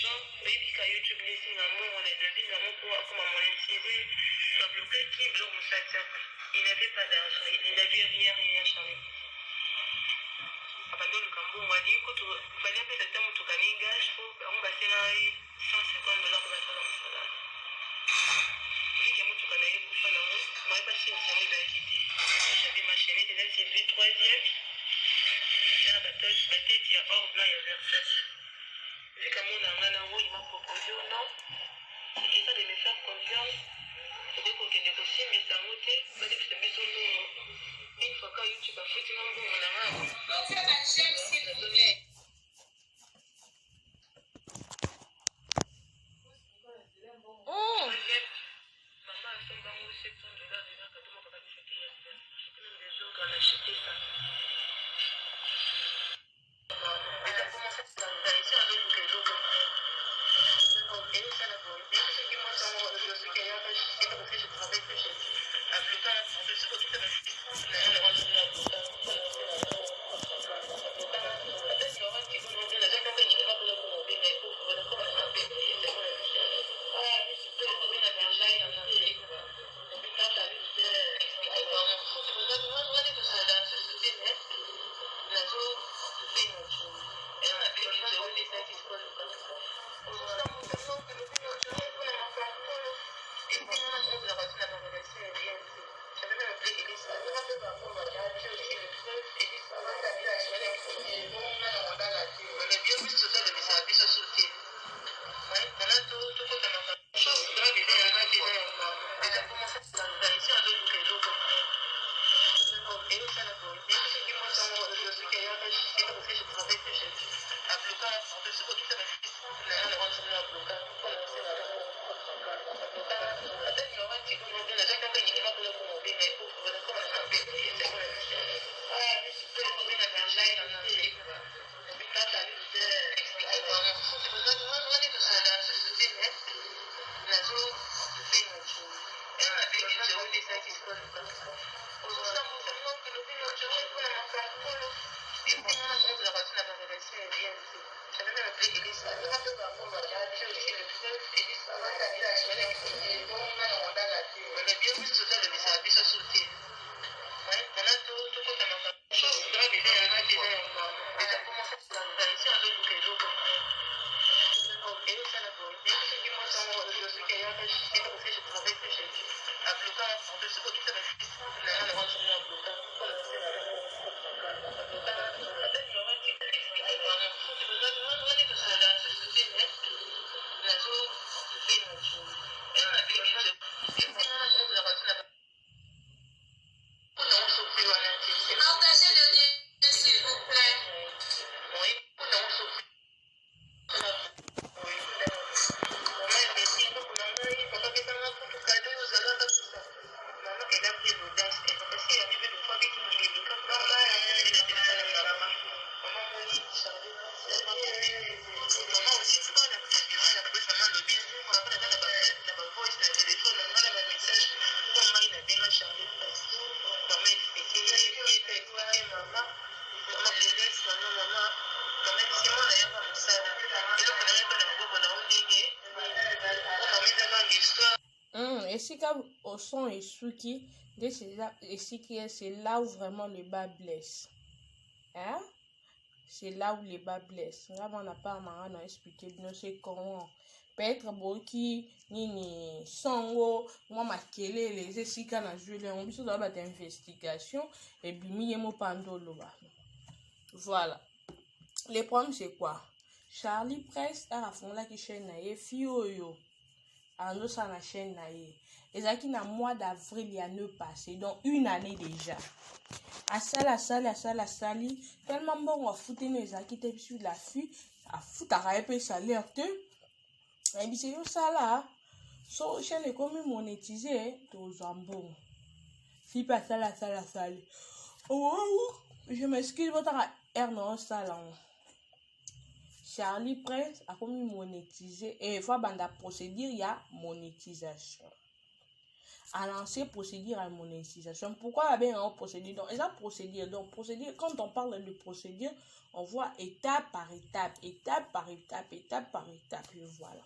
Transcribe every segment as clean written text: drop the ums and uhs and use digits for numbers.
monétisation, baby YouTube laissing amour, on a devine amour pour monétiser, soit bloqué qui bloque mon sac. Il n'avait pas d'argent, il n'avait rien, Charlie. Abandon le Cambo, on va dire que tu fallait que le temps où tu gagnes gage, on va faire 150 dollars pour la salle. Vu que tu gagnes pour faire l'amour, moi, pas si vous avez quitté. J'avais ma chaîne, c'est le troisième. Là, ma tête, il y a hors blanc, il y a Versace. Vu qu'à mon amour, il m'a proposé ou non, c'était ça de me faire confiance. Dès qu'on est négocié, mais ça monte, pas dire que c'est mis au nom. Une fois quand YouTube a foutu mon bon, mon amour. Donc, ça va, j'aime, s'il vous plaît. Maman a fait un bango 700 dollars déjà, quand tout le monde a acheté ça. Même des autres ont acheté ça. Et ça commence à se faire ici avec le kélo. Et ça, la bonne. Et ce qui m'a semblé, je sais qu'il y a pas de souci, parce que je travaille que j'ai. À plus tard, je sais que tout est resté. Mais on va se faire à plus tard. Et si comme au son et Suki, c'est là où vraiment le bas blesse. Hein? C'est là où les bas blessent. Là, on n'a pas à expliquer, non, c'est comment. Peut-être Boki, Nini, Sango, moi, ma kélé, les essika, na joué, on peut avoir des investigations, et puis, Miyemo Pandolo. Voilà. Le problème, c'est quoi? Charlie Press a la fond là qui chaîne naïe, Fioyo. Alors, ça la chaîne naïe. Et ça qui n'a mois d'avril, il y a 9 passé, donc une année déjà. À ça, tellement bon, on va foutre les acquis sur la fille, à foutre à répéter ça l'air que, et puis c'est ça là, so, chaîne est comme monétisé, tout jambon. Fille pas ça. Oh, je m'excuse, votre air non, ça là. Charlie Prince a comme monétisé, et il faut bande à procédure, il y a monétisation. à lancer procédure à monétisation. Pourquoi bien en procédure? Donc, et procédure. Donc, procédure, quand on parle de procédure, on voit étape par étape, étape par étape, étape par étape, et voilà.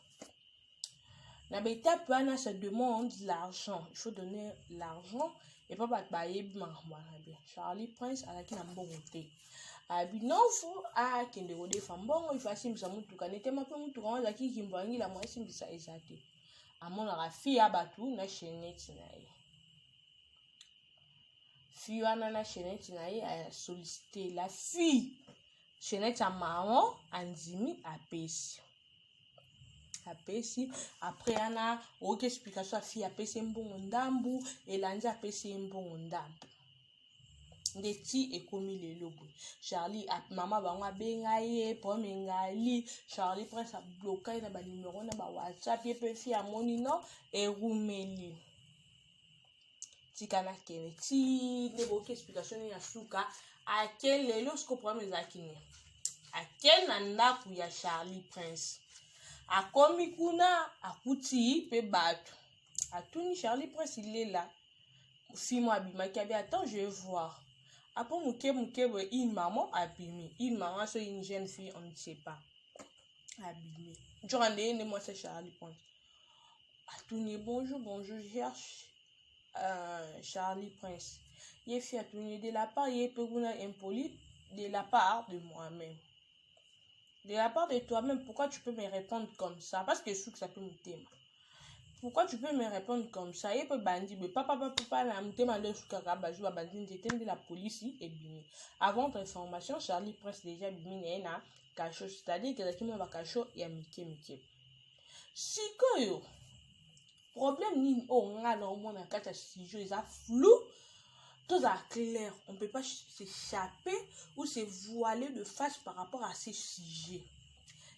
La étape, ça demande l'argent. Il faut donner l'argent et pas bien. Charlie Prince à la qui n'a pas monté. Abinofu a kende wode fambongo ifasimisa mutuka netema pe mutuka wanza kikimbangi la mwasimbisa ezate. Amona la fille abatu na chenette na ye. Fille wana na chenette na ye a sollicité la fille. Chenette a marron andimi apesi. Apesi après ana oke explication fille apesi mbongo ndambu elandi apesi mbongo ndambu. Ndeti ekomi lelo boye. Charlie mama bango abenga ye pome ngali Charlie Prince a bloqué na ba numéro na ba WhatsApp ye pe fi amoni no erumeli. Tika na kene ti de boke explication ya suka a quel lelo ce problème ezakini. A quel na ndaku ya Charlie Prince. Akomi kuna akuti pe batu. Atuni Charlie Prince il est là. Fille-moi abimaki abi attends je vais voir. Après une maman abîmée. Une maman, c'est une jeune fille, on ne sait pas. Abîmée. Durant les années, moi, c'est Charlie Prince. Atouni, bonjour, je cherche Charlie Prince. Il est fait Atouni de la part, il est peu impoli de la part de moi-même. De la part de toi-même, pourquoi tu peux me répondre comme ça? Parce que je sais que ça peut me témoigner. Pourquoi tu peux me répondre comme ça? Il peut bandir, mais papa, na mutema le sukaka bajou bandine j'étais de la police et bini. Avant votre information, Charlie Prince déjà bini na cacho, c'est-à-dire que la va cacho ya mike. Sikoyo. Problème ni nga na au na kata sujet est flou. Tout est clair, on peut pas s'échapper ou se voiler de face par rapport à ces sujets.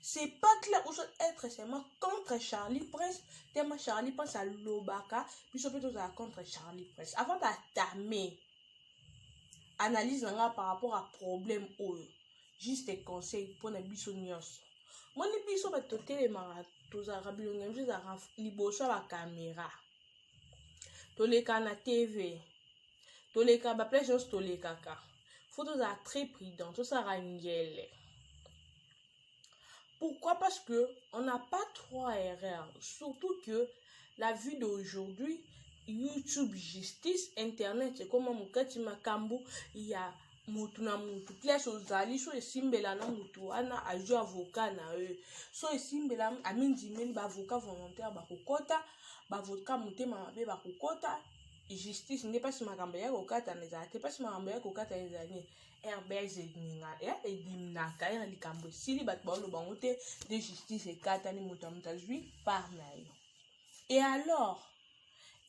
C'est pas clair, ou être seulement contre Charlie Prince, tellement Charlie Prince à l'obaka, puis ça peut être contre Charlie Prince. Avant d'attamer, analyse par rapport à problème ou juste des conseils pour les bisonios. Moi, les bisons va te télémara, tous arabes, juste à liboso la caméra. Tous les cas na TV, tous les cas, bah, plein de choses, tous les cas. Faut tous être très prudent, tout ça rangele. Pourquoi? Parce que on n'a pas trop erreurs. Surtout que la vie d'aujourd'hui, YouTube, justice, Internet, c'est comme Mukati Makambu, il y a Mutuna Mutu, place aux alliés, so esimbela na mutu, ana aju avocat na eux. So esimbela amindi meni ba avocat volontaire ba kokota, ba avocat mutema mabe ba kokota. Justice n'est pas si makambo ya kokata nezate, pas si makambo ya kokata ezani. Herbert Zedninga et Dimnaka et Likambo. Si les battements de justice et Katani Moutamtajui par naï. Et alors,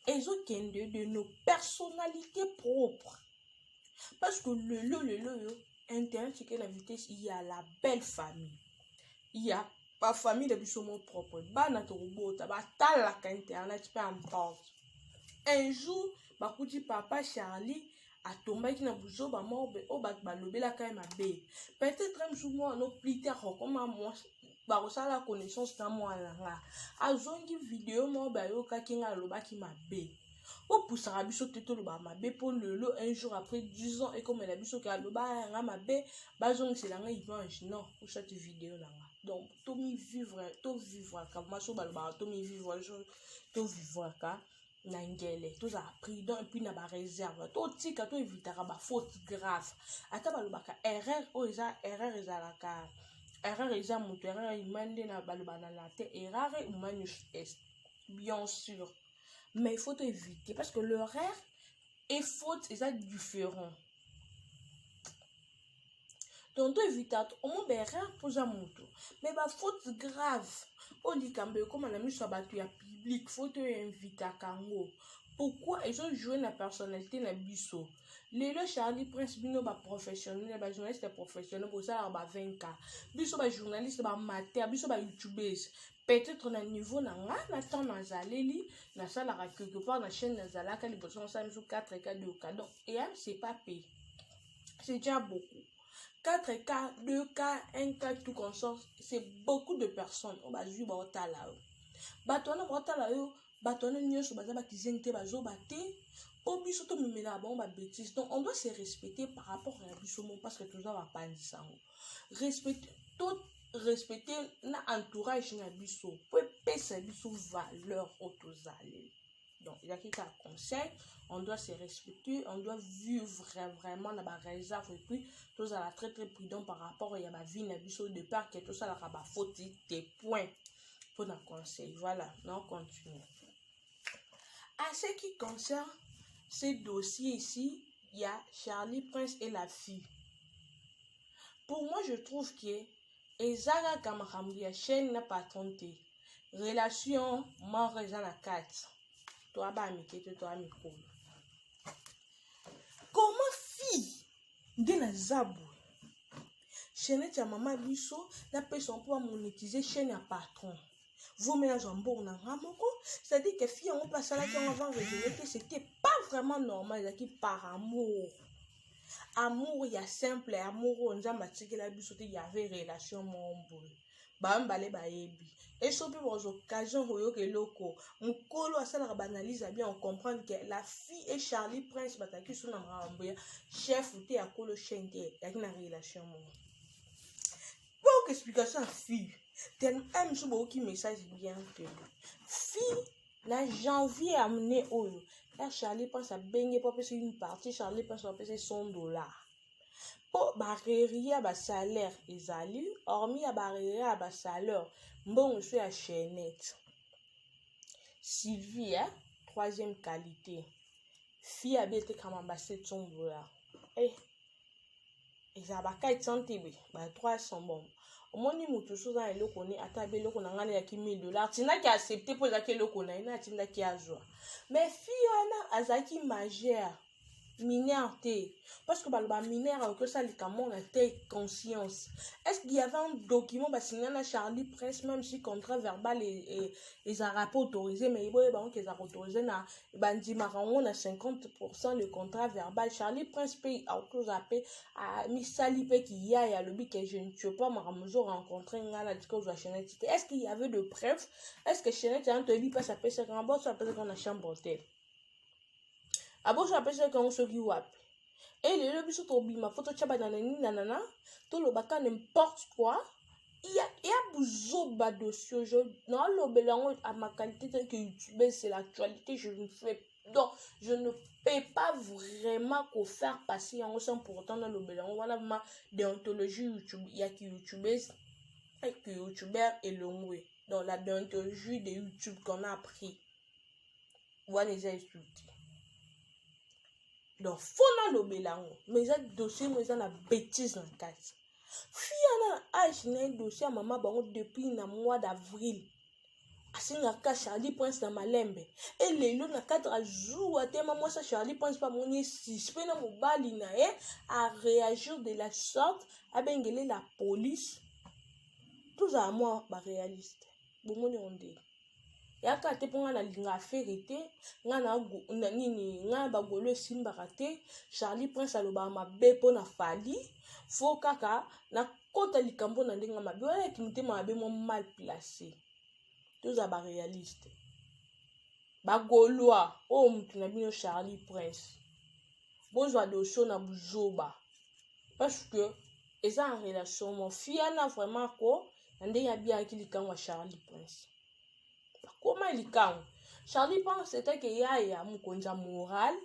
ils ont de nos personnalités propres. Parce que le Internet, c'est que la vitesse, il y a la belle famille. Il y a pas famille de bisomos propre. Bana Torobota, Batalaka Internet, peu importe. Un jour, Bakuti Papa Charlie. A tomber qui n'a besoin de mort au bat balobé la caille ma bé. Peut-être même souvent nos plus tard comme moi bah ça la connaissance dans moi là. A zongi vidéo moi bah yo kakinga loba qui ma bé. Au pour ça biso teto loba ma bé pour le un jour après 10 ans et comme elle a biso ka loba nga ma bé bah zongi c'est là nga Yvange non pour cette vidéo là. Donc to vivre comme moi so balba to mi vivre to vivre ka nangele tous appris donc et puis na ba réserve to tika to évitera ba faute grave ata balobaka erreur o eza erreur ezalaka erreur eza mutu erreur imande na baloba na la te erreur humanus est bien sûr mais il faut éviter parce que l'erreur et faute eza différent donc to éviter au moins erreur posa mutu mais ba faute grave on dit quand comme on a mis sur batu ya public faut te inviter kango pourquoi ils ont joué la personnalité na biso lelo Charlie Prince bino ba professionnel ba journaliste professionnel pour ça ba 20k biso ba journaliste ba amateur biso ba youtubers peut-être na niveau na nga na temps na zaleli na sala ka quelque part na chaîne na zalaka li boson ça sur 4k 2k donc et c'est pas payé c'est déjà beaucoup 4K, 2K, 1K, tout consort, c'est beaucoup de personnes. On va jouer au talao. Batona au talao, Batone nyonso baza bakizeng te bazo bate. Po biso to mimela bon ba bêtise. Donc on doit se respecter par rapport à biso mon parce que toujours va pas sango. Respecter na entourage na biso. Po pesa biso valeur autozale. Donc il y a qui un conseil, on doit se respecter, on doit vivre vraiment dans la réserve et puis tout ça très très prudent par rapport à la vie na biso de peur que tout ça la ba faute des points pour un conseil. Voilà, on continue. À ce qui concerne ces dossiers ici, il y a Charlie Prince et la fille. Pour moi, je trouve que Ezara Kamakambi chaîne n'a pas trompé. Relation mort dans la 4. Toi, toi, micro. Comment fille de la zabou? Chaîne de maman biso n'a pas son pouvoir monétiser chaîne à patron. Vous ménagez en bon ramoko, c'est-à-dire que fille on passe là qu'on avant révéler que c'était pas vraiment normal, qui par amour. Amour, il y a simple amour, on a matiqué la biso, il y avait relation mon boule. Bam balé baebi. Et surtout aux occasions où il y a loko, mon colo à ça la banalise bien, on comprend que la fille et Charlie Prince bataki sur la maramboya, chef ou t'es à colo chente, il y a une relation mon. Pour explication fille. Tel même sur beaucoup message bien que fille la janvier amené au là Charlie pense à baigner pour payer une partie Charlie pense à payer $100 pour barrière à bas salaire ezali hormis à barrière à bas salaire bon je suis à chaînette Sylvie troisième qualité fille a bien été comme ambassade $100 eh ezabaka santé ba 300 bon omoni mutu soza eloko ne ata be eloko na ngana ya $1000 tina ki accepter pour zaki eloko na ina tinda ki azwa mais fille wana azaki majeur mineur te parce que baloba mineur que ça likamon na te conscience est-ce qu'il y avait un document signé na Charlie Prince même si contrat verbal et a rapport autorisé mais il boye ba que ça autorisé na bandima rango na 50% le contrat verbal Charlie Prince paye auto-zappé à misali pe qui y a le que je ne sais pas maramuzo rencontrer ngala diko za Chanel est-ce qu'il y avait de preuves est-ce que Chanel t'as entendu pas ça peut se rembourser ça peut dans la chambre d'hôtel abo ça peut se quand on se dit wapi et le biso to bima photo chaba dans nini nanana to lo baka n'importe quoi il y a besoin de dossier je non le belango à ma qualité que YouTuber c'est l'actualité je ne fais donc je ne peux pas vraiment qu'on faire passer en sans pourtant dans le belango voilà ma déontologie YouTube il y a qui YouTubers et que YouTuber et le moué dans la déontologie de YouTube qu'on a appris voilà les insultes. Donc, faut dans le belango. Mais ça dossier, mais ça na bêtise en casse. Fille na âge na dossier à maman bango depuis na mois d'avril. Asinga ka Charlie Prince na malembe. Et lelo na 4 jours à tema moi ça Charlie Prince pas moni suspect na mobali na à réagir de la sorte à bengele la police. Tout ça moi ba réaliste. Bomoni onde. Yaka te ponga na linga ferité nga na nini nga ba golo simba raté Charlie Prince aloba mabe pona fali fo kaka na kota likambo na ndenga mabe wala kimite mabe mo mal placé tous ba réaliste ba goloa o mutu na bino Charlie Prince bozwa dosso na buzoba parce que eza en relation mon fille na vraiment ko ndenga bien ki likambo Charlie Prince. Comment il calme? Charlie pense c'était que ya mukonza moral.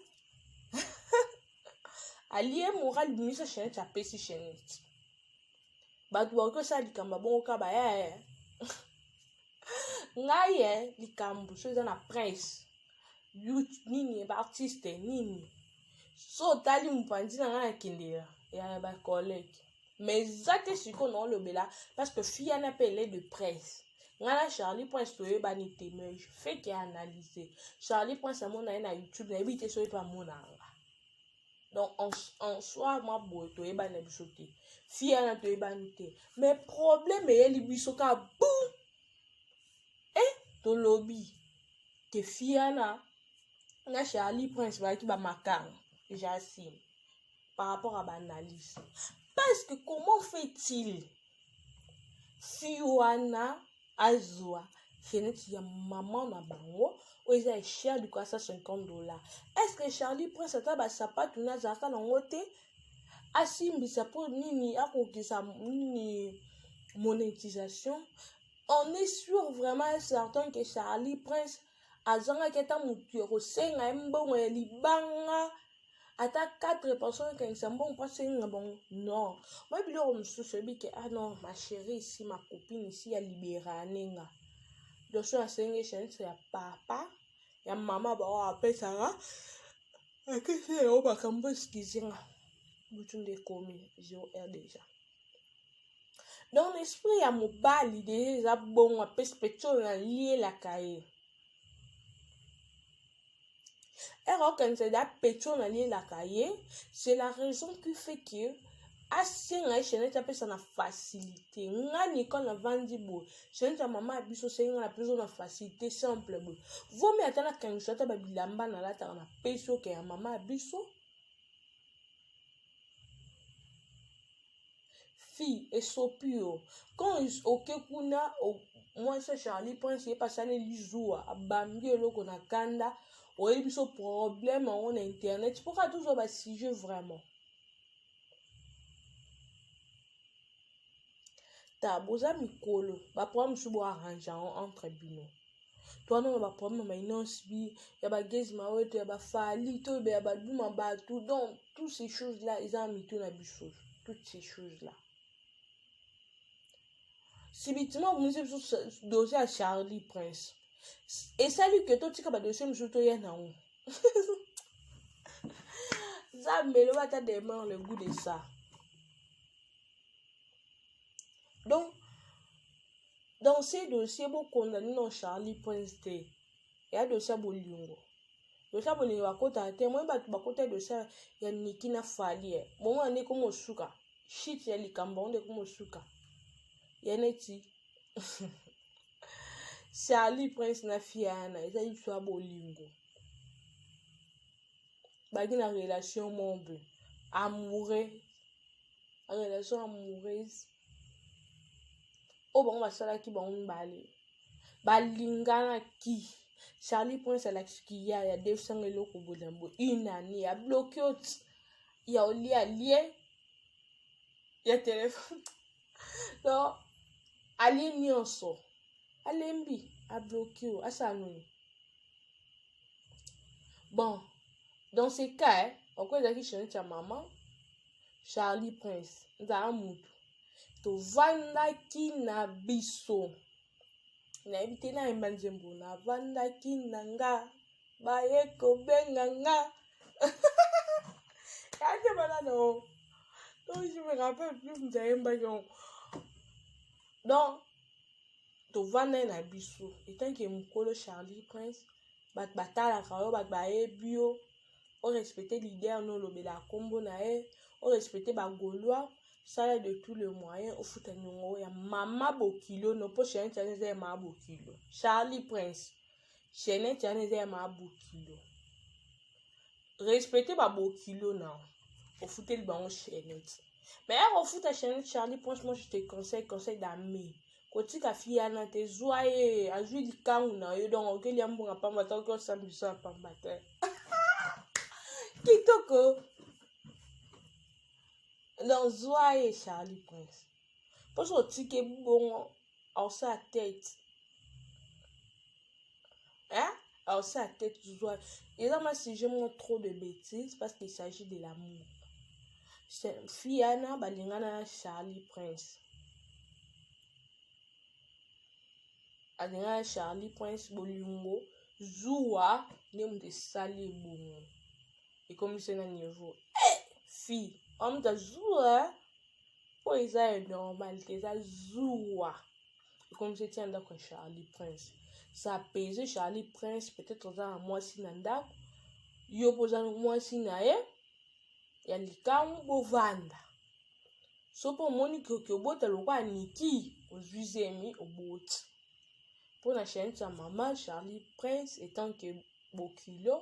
Allié moral bimisa chaîne cha pesi chaîne. Ba doit que ça likamba bon ka ba ya. Ngaye likambu so na presse. Nini ba artiste nini. So tali mpanzi na ngana kindera ya ba collègue. Mais zate siko non le bela parce que fille n'a appelé de presse. Ngana Charlie Prince to yeba ni témoin je fais qu'il analyser Charlie Prince mon na YouTube na ebite so pas mon anga donc en soi moi boy to yeba na bisoté fille na to yeba ni té mais problème est li bisoka bou to lobby que fille na Charlie Prince va qui ba makang j'assume par rapport à l'analyse parce que comment fait-il fille wana azwa fenêtre ya maman na bango oyo eza cher du à 50 $. Est-ce que Charlie Prince ata basapatu na azalaka nango te asimbisa mpo nini akokisa nini monétisation? On est sûr vraiment et certain que Charlie Prince azangaki ata motu ya kosenga ye mbongo ya libanga ata 4 personnes akangisa mbongo mpo asenga bango. Non, moi biloko mosusu oyebi ke non ma chérie ici, ma copine ici ya libera nenga doso asengi chance ya papa ya mama bao apesanga akesi yango makambo eskizinga butu nde ekomi 0 déjà. Donc l'esprit ya mobali deja eza bongo apesi peti oyo nalielaka ye okanisa eza peti oyo nalielaka ye. C'est la raison qui fait que asenga ye chanete apesa na facilité. Ngani quand navandi boye chanete ya mama ya biso osenga na pesi na facilité simple boye vomi ata nakangisa ata babilamba nalataka na pesi oke ya mama ya biso. Fille esopi yo quand oke kuna mwasi Charlie Prince ye pasali lizuwa abambi eloko na kanda oyebi biso problème yango na internet pourquoi toujours basujet vraiment ta boza mikolo baproblème mosusu boarrange yango entre bino to wana baproblème ya bainonce bi ya bagezi maweto ya bafali to ya baduma bato donc toutes ces choses là eza mito na biso toutes ces choses là. Subitement vous biso dossier à Charlie Prince esali ke totika badossier mosusu toya nango zambelo bata démarre le goût de ça. Donc dans ces dossiers bo condamné non Charlie Prince te ya dossier bolingo bakota te moi bato bakota dossier ya Niki na Fali bongo ane komo suka shit ya likambo onde komo suka ya neti Charlie Prince na fiana eza histoire bolingo bagi na relation mombe amoureux relation amoureuse o bango basalaki bango mibale balinganaki. Charlie Prince alakisiki ya 200 eloko bolambo une année ya bloqué ya olia lie ya téléphone non ali nyonso alembi a bloqué asanuni. Bon dans ces cas pourquoi ezalaki chanete ya mama Charlie Prince nzala mutu tovandaki na biso nayebi te nayemba nzembo navandaki na nga baye kobenga nga kate balano donc je me rappelle plus nzayembaki yango. Donc tovandaki na biso etanke mokolo Charlie Prince bato batalaka yo bato bayebi yo orespecte leader no olobela kombo na ye orespecte bagaulois sala de tous les moyens ofuta nyongo ya mama bokilo no po chanete ya neza ya mama bokilo Charlie Prince chanete ya neza ya mama bokilo respecte ba bokilo na ofuteli bango chanete mais ofuta chanete Charlie Prince moi je te conseille d'ami kotika fiana te zwa ye azwi likangu na yo donc okeli ambonga pamba ta ko sambisa pamba te kitoko dans zwa Charlie Prince parce que tike bon en sa tête en sa tête zwa et là moi si j'aime trop de bêtises parce qu'il s'agit de l'amour. C'est fiana balingana Charlie Prince alingana Charlie Prince bolingo zuwa nem de sali bongo et comme c'est na niveau fille homme de zuwa po eza normal que eza zuwa et comme c'est tiens d'accord Charlie Prince ça pèse Charlie Prince peut-être dans moi si nanda yo poza moi si na ye ya likamu bovanda so po moni que obota lokwa Niki ozwizemi oboti pour la chaîne sa maman Charlie Prince étant que bokilo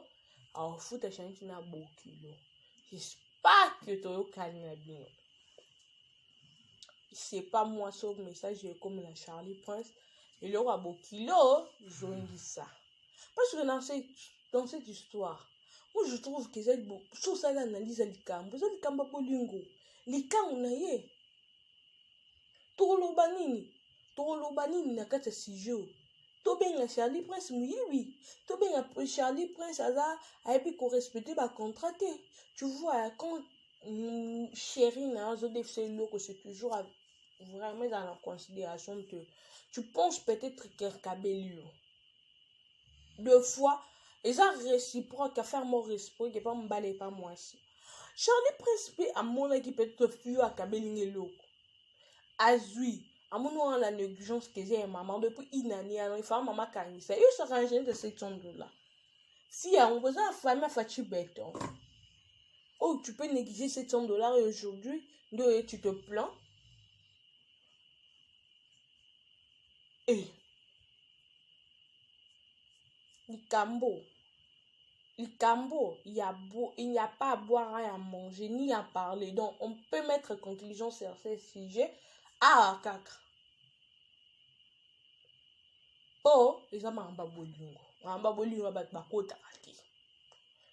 a fout ta chaîne na bokilo j'espère que tu as bien c'est pas moi ce message comme la Charlie Prince et le roi bokilo zongi ça Parce que dans cette histoire, moi je trouve que c'est beau. Sur ça, l'analyse à l'icambo. C'est l'icambo bolingo. L'icambo na ye. Tolobanini na kata sijo. Tobenga Charlie Prince oui. Tobenga Charlie Prince a pu correspecter ba contrat. Tu vois, quand chérie na c'est toujours vraiment dans la considération que tu penses peut-être que Kabelio. Deux fois, et ça réciproque à faire mon respect, que pas m'baller pas moi aussi. Charlie Prince à mon équipe peut-être fuir à Kabelio. Azui. À mon nom, la négligence que j'ai maman depuis une année, il faut maman canissa. Il se range de $700. Si on vous a famille à faire bête, oh, tu peux négliger $700 et aujourd'hui, tu te plains. Et il n'y a pas à boire et à manger, ni à parler. Donc, on peut mettre conclusion sur ces sujets. Ah, kaka. Oh, les gens m'ont bolingo.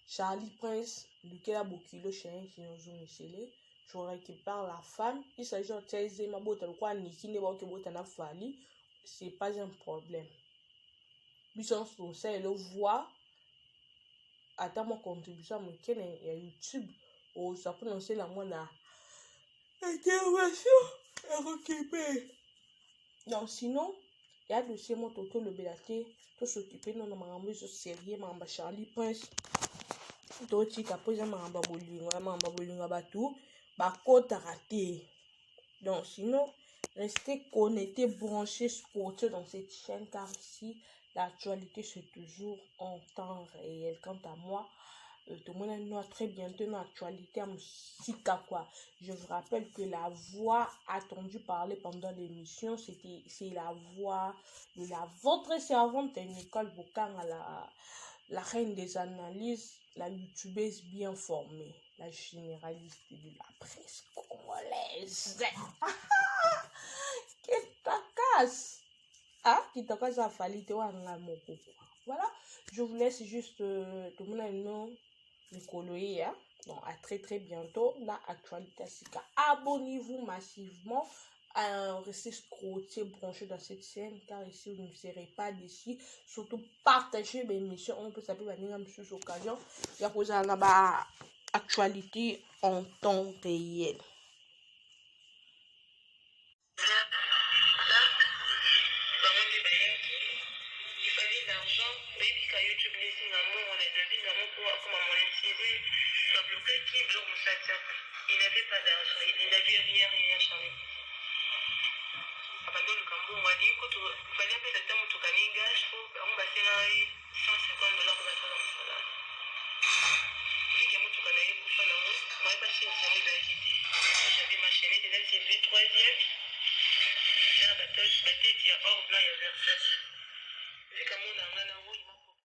Charlie Prince, lequel a beaucoup de chien qui nous ont mis. Je récupère la femme. Il s'agit de Tchaïzé, ma botte, quoi, Niki, ne va que botte na fali. C'est pas un problème. Puissance pour ça, elle voit. Attends, mon contribution, mon ken et YouTube. Oh, ça peut lancer la moine à intervention et récupérer. Donc, sinon, il y a de ces mots autour le bélaté. Tout s'occuper, non, non, je sérieux, ma Charlie Prince. Tout ce qui a posé ma bolinga, batou, bakota raté. Donc, sinon, restez connectés, branchés, scotchés dans cette chaîne, car ici, l'actualité, c'est toujours en temps réel. Quant à moi, tout le monde a très bientôt une actualité à Moussika, quoi. Je vous rappelle que la voix attendue parler pendant l'émission, c'est la voix de votre servante Nicole Bokang, la reine des analyses, la youtubeuse bien formée, la généraliste de la presse congolaise. Qu'est-ce que casse? Ah, qui t'a cassé à falite ou à moko. Voilà, je vous laisse juste tout le monde a nom Nicoloé, hein. Donc à très très bientôt dans Actualité Sika. Abonnez-vous massivement, restez scotché, branché dans cette chaîne, car ici vous ne serez pas déçus. Surtout partagez mes émissions, on peut s'appeler une sous occasion. Il y a posé un actualité en temps réel. Il n'avait pas d'argent, il n'avait rien, Charlie. Abandonne le Cambo, on m'a dit, écoute, il fallait que cette dame, tout comme il gâche, on va faire $150 pour la salaire. Vu que tout comme il faut faire moi, je suis jamais d'acquitté. J'avais ma chaîne, c'est le troisième. Là, la tête, il y a or blanc, il y a Versace. Vu que mon a un